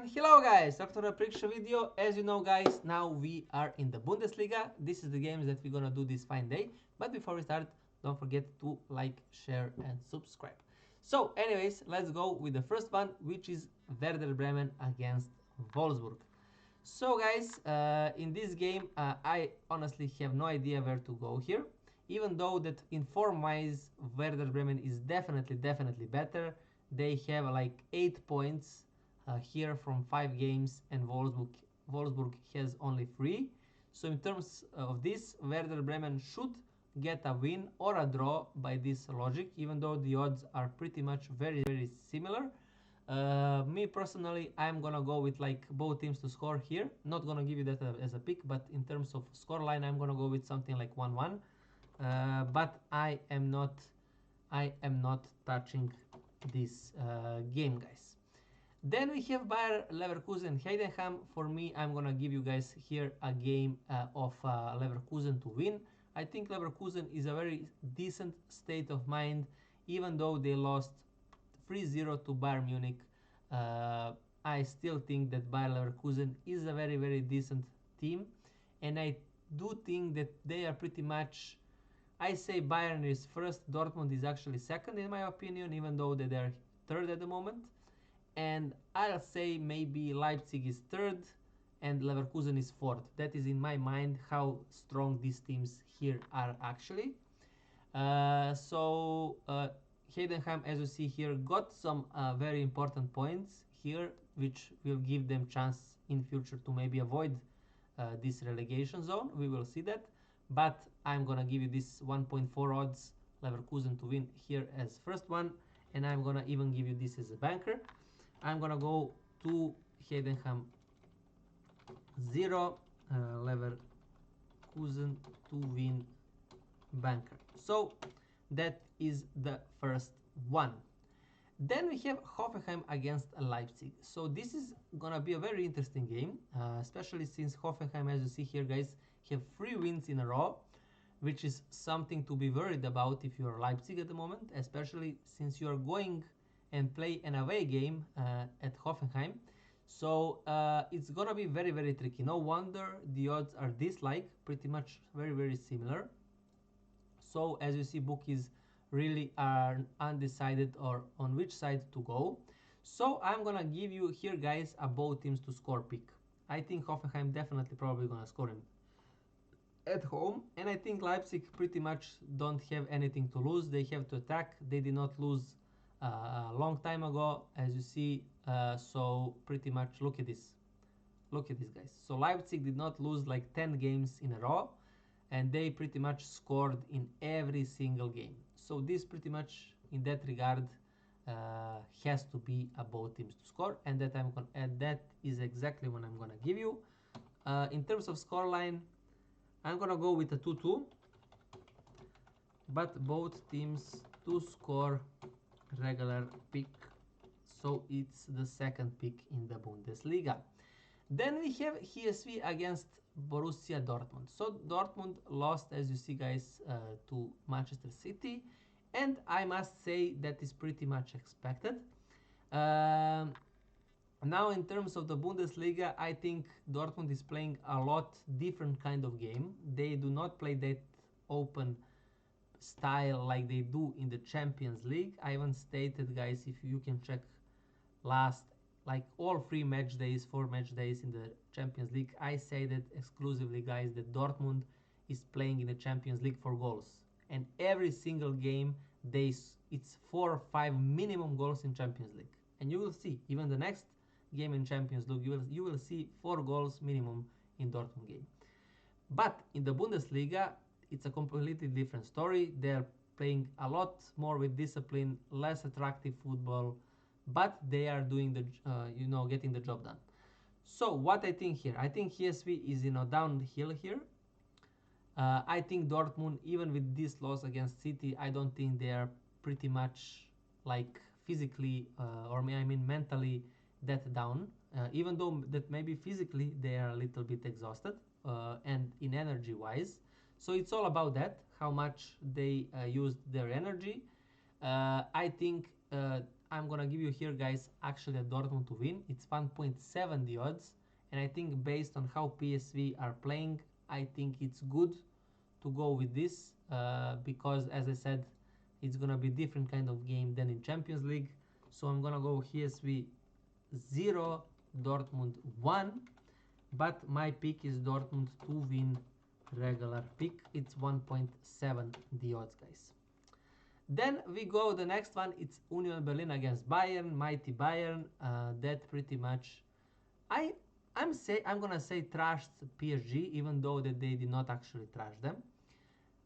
And hello guys, after a picture video, as you know guys, now we are in the Bundesliga. This is the games that we're gonna do this fine day. But before we start, don't forget to like, share and subscribe. So anyways, let's go with the first one, which is Werder Bremen against Wolfsburg. So guys, in this game, I honestly have no idea where to go here. Even though that in form-wise, Werder Bremen is definitely better. They have like 8 points here from 5 games, and Wolfsburg has only 3. So in terms of this, Werder Bremen should get a win or a draw by this logic, even though the odds are pretty much very similar. Me personally, I'm gonna go with like both teams to score here. Not gonna give you that as a pick, but in terms of scoreline, I'm gonna go with something like 1-1. But I am not touching this game, guys. Then we have Bayer Leverkusen Heidenheim. For me, I'm gonna give you guys here a game of Leverkusen to win. I think Leverkusen is a very decent state of mind, even though they lost 3-0 to Bayern Munich. I still think that Bayer Leverkusen is a very decent team, and I do think that they are pretty much. I say Bayern is first, Dortmund is actually second in my opinion, even though they are third at the moment. And I'll say maybe Leipzig is third and Leverkusen is fourth. That is in my mind how strong these teams here are actually. Heidenheim, as you see here, got some very important points here, which will give them chance in future to maybe avoid this relegation zone. We will see that. But I'm gonna give you this 1.4 odds Leverkusen to win here as first one, and I'm gonna even give you this as a banker. I'm gonna go to Heidenheim 0, Leverkusen to win banker. So that is the first one. Then we have Hoffenheim against Leipzig. So this is gonna be a very interesting game, especially since Hoffenheim, as you see here, guys, have 3 wins in a row, which is something to be worried about if you are Leipzig at the moment, especially since you are going and play an away game at Hoffenheim. So it's gonna be very tricky. No wonder the odds are this like, pretty much very similar. So as you see, bookies really are undecided or on which side to go. So I'm gonna give you here, guys, a both teams to score pick. I think Hoffenheim definitely probably gonna score him at home, and I think Leipzig pretty much don't have anything to lose. They have to attack. They did not lose a long time ago, as you see. So pretty much look at this, guys. So Leipzig did not lose like 10 games in a row, and they pretty much scored in every single game. So this pretty much in that regard has to be a both teams to score, and that is exactly what I'm gonna give you. In terms of scoreline, I'm gonna go with a 2-2, but both teams to score regular pick. So it's the second pick in the Bundesliga. Then we have HSV against Borussia Dortmund. So Dortmund lost, as you see, guys, to Manchester City, and I must say that is pretty much expected. Now in terms of the Bundesliga, I think Dortmund is playing a lot different kind of game. They do not play that open style like they do in the Champions League. I even stated, guys, if you can check last, like all 4 match days in the Champions League, I say that exclusively, guys, that Dortmund is playing in the Champions League for goals, and every single game it's 4 or 5 minimum goals in Champions League. And you will see even the next game in Champions League, you will see 4 goals minimum in Dortmund game. But in the Bundesliga, it's a completely different story. They're playing a lot more with discipline, less attractive football, but they are doing the getting the job done. So what I think here, I think HSV is downhill here. I think Dortmund, even with this loss against City, I don't think they are pretty much like physically or I mean mentally that down. Even though that maybe physically they are a little bit exhausted and in energy wise. So it's all about that, how much they used their energy. I think I'm gonna give you here, guys, actually a Dortmund to win. It's 1.7 the odds, and I think based on how PSV are playing, I think it's good to go with this because, as I said, it's gonna be different kind of game than in Champions League. So I'm gonna go PSV 0, Dortmund 1, but my pick is Dortmund to win regular pick. It's 1.7 the odds, guys. Then we go the next one. It's Union Berlin against Bayern, mighty Bayern. That pretty much, I'm gonna say trashed PSG, even though that they did not actually trash them.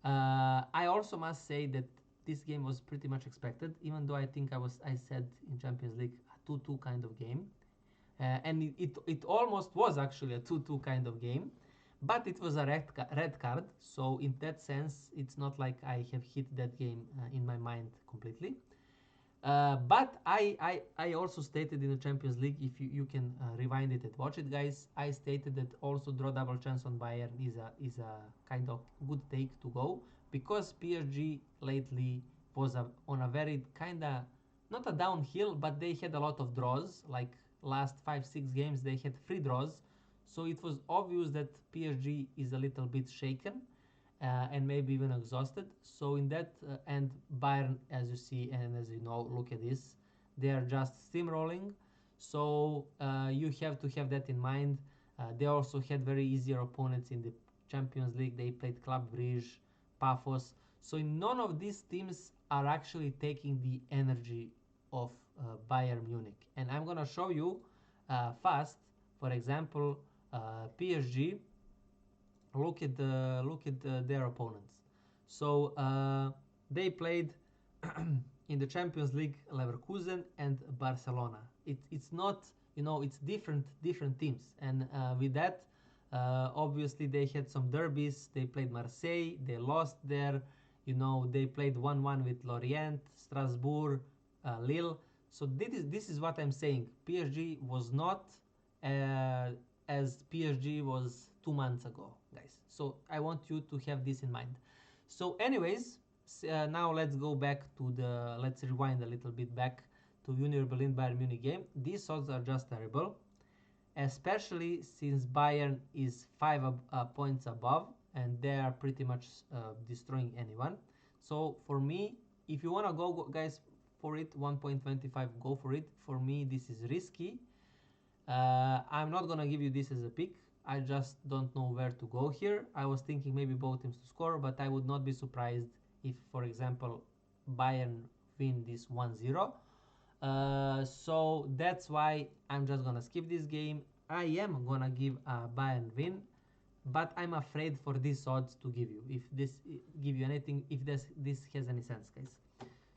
I also must say that this game was pretty much expected, even though I think I said in Champions League a 2-2 kind of game, and it almost was actually a 2-2 kind of game, but it was a red card. So in that sense, it's not like I have hit that game in my mind completely. But I also stated in the Champions League, if you can rewind it and watch it, guys, I stated that also draw double chance on Bayern is a kind of good take to go, because PSG lately was on a very kind of, not a downhill, but they had a lot of draws. Like last 5-6 games they had 3 draws, so it was obvious that PSG is a little bit shaken and maybe even exhausted. So in that and Bayern, as you see and as you know, look at this, they are just steamrolling. So you have to have that in mind. They also had very easier opponents in the Champions League. They played Club Brugge, Paphos. So none of these teams are actually taking the energy of Bayern Munich. And I'm gonna show you fast. For example, PSG. Look at their opponents. So they played in the Champions League Leverkusen and Barcelona. It's not, it's different teams, and with that, obviously they had some derbies. They played Marseille, they lost there. They played 1-1 with Lorient, Strasbourg, Lille. So this is what I'm saying. PSG was not as PSG was 2 months ago, guys. So I want you to have this in mind. So anyways, now let's go back to let's rewind a little bit back to Union Berlin Bayern Munich game. These odds are just terrible, especially since Bayern is 5 points above and they are pretty much destroying anyone. So for me, if you want to go, guys, for it, 1.25, go for it. For me, this is risky. I'm not gonna give you this as a pick. I just don't know where to go here. I was thinking maybe both teams to score, but I would not be surprised if, for example, Bayern win this 1-0. So that's why I'm just gonna skip this game. I am gonna give a Bayern win, but I'm afraid for these odds to give you. If this give you anything, if this has any sense, guys.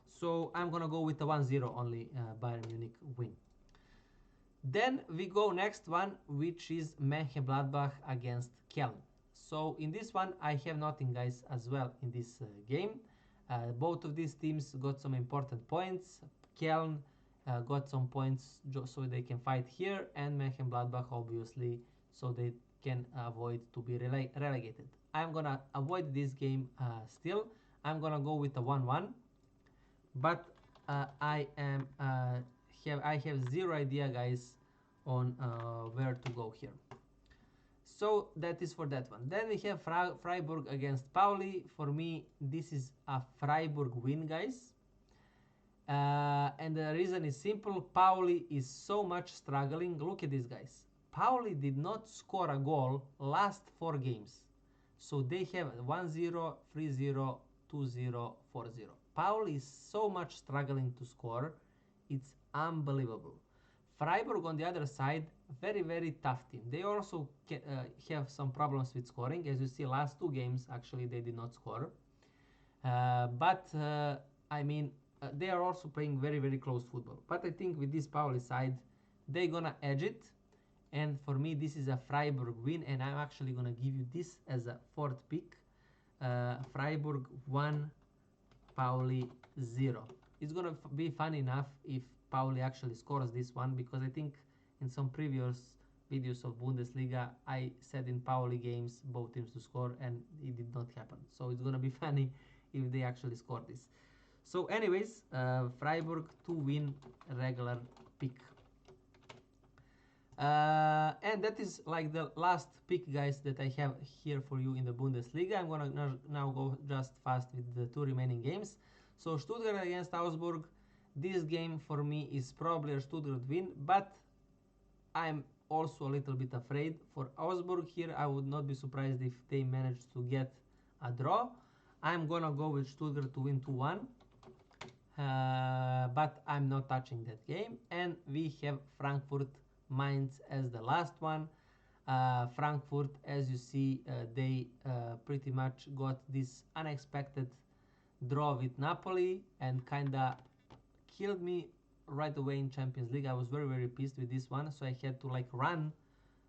So I'm gonna go with the 1-0 only Bayern Munich win. Then we go next one, which is Mönchengladbach against Köln. So in this one, I have nothing, guys, as well in this game. Both of these teams got some important points. Köln got some points so they can fight here, and Mönchengladbach obviously so they can avoid to be relegated. I'm gonna avoid this game still. I'm gonna go with a 1-1, but I have zero idea, guys, on where to go here. So that is for that one. Then we have Freiburg against Pauli. For me, this is a Freiburg win, guys. And the reason is simple. Pauli is so much struggling. Look at this, guys. Pauli did not score a goal last 4 games. So they have 1-0, 3-0, 2-0, 4-0. Pauli is so much struggling to score. It's unbelievable. Freiburg on the other side, very, very tough team. They also have some problems with scoring. As you see, last 2 games, actually, they did not score. But they are also playing very, very close football. But I think with this Pauli side, they're gonna edge it. And for me, this is a Freiburg win, and I'm actually gonna give you this as a 4th pick. Freiburg 1, Pauli 0. It's gonna be fun enough if Pauli actually scores this one, because I think in some previous videos of Bundesliga I said in Pauli games both teams to score and it did not happen. So it's gonna be funny if they actually score this. So anyways, Freiburg to win regular pick. And that is like the last pick, guys, that I have here for you in the Bundesliga. I'm gonna now go just fast with the two remaining games. So Stuttgart against Augsburg. This game for me is probably a Stuttgart win, but I'm also a little bit afraid for Augsburg here. I would not be surprised if they manage to get a draw. I'm gonna go with Stuttgart to win 2-1. But I'm not touching that game. And we have Frankfurt Mainz as the last one. Frankfurt, as you see, they pretty much got this unexpected draw with Napoli and kinda killed me right away in Champions League. I was very pissed with this one, so I had to like run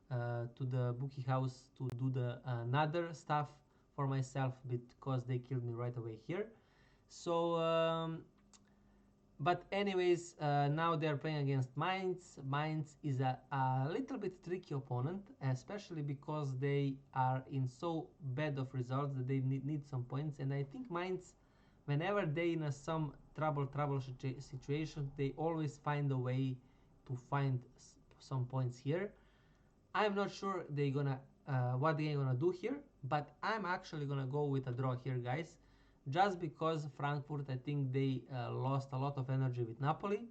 to the bookie house to do the another stuff for myself because they killed me right away here. So but anyways, now they're playing against Mainz. Mainz is a little bit tricky opponent, especially because they are in so bad of results that they need some points. And I think Mainz, whenever they in some trouble situation, they always find a way to find some points here. I'm not sure they gonna what they're gonna do here, but I'm actually gonna go with a draw here, guys. Just because Frankfurt, I think they lost a lot of energy with Napoli,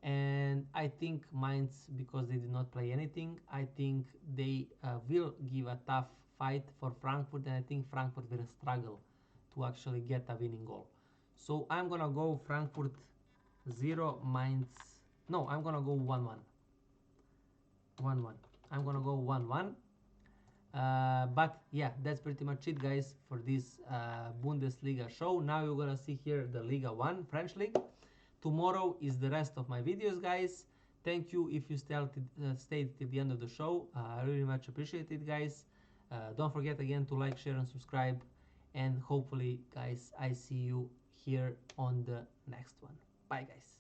and I think Mainz, because they did not play anything, I think they will give a tough fight for Frankfurt, and I think Frankfurt will struggle to actually get a winning goal. So I'm gonna go Frankfurt 0, Mainz. No, I'm gonna go 1-1. 1-1. I'm gonna go 1-1. But yeah, that's pretty much it, guys, for this Bundesliga show. Now you're gonna see here the Liga 1 French League. Tomorrow is the rest of my videos, guys. Thank you if you stayed till the end of the show. I really much appreciate it, guys. Don't forget again to like, share, and subscribe. And hopefully, guys, I see you here on the next one. Bye, guys.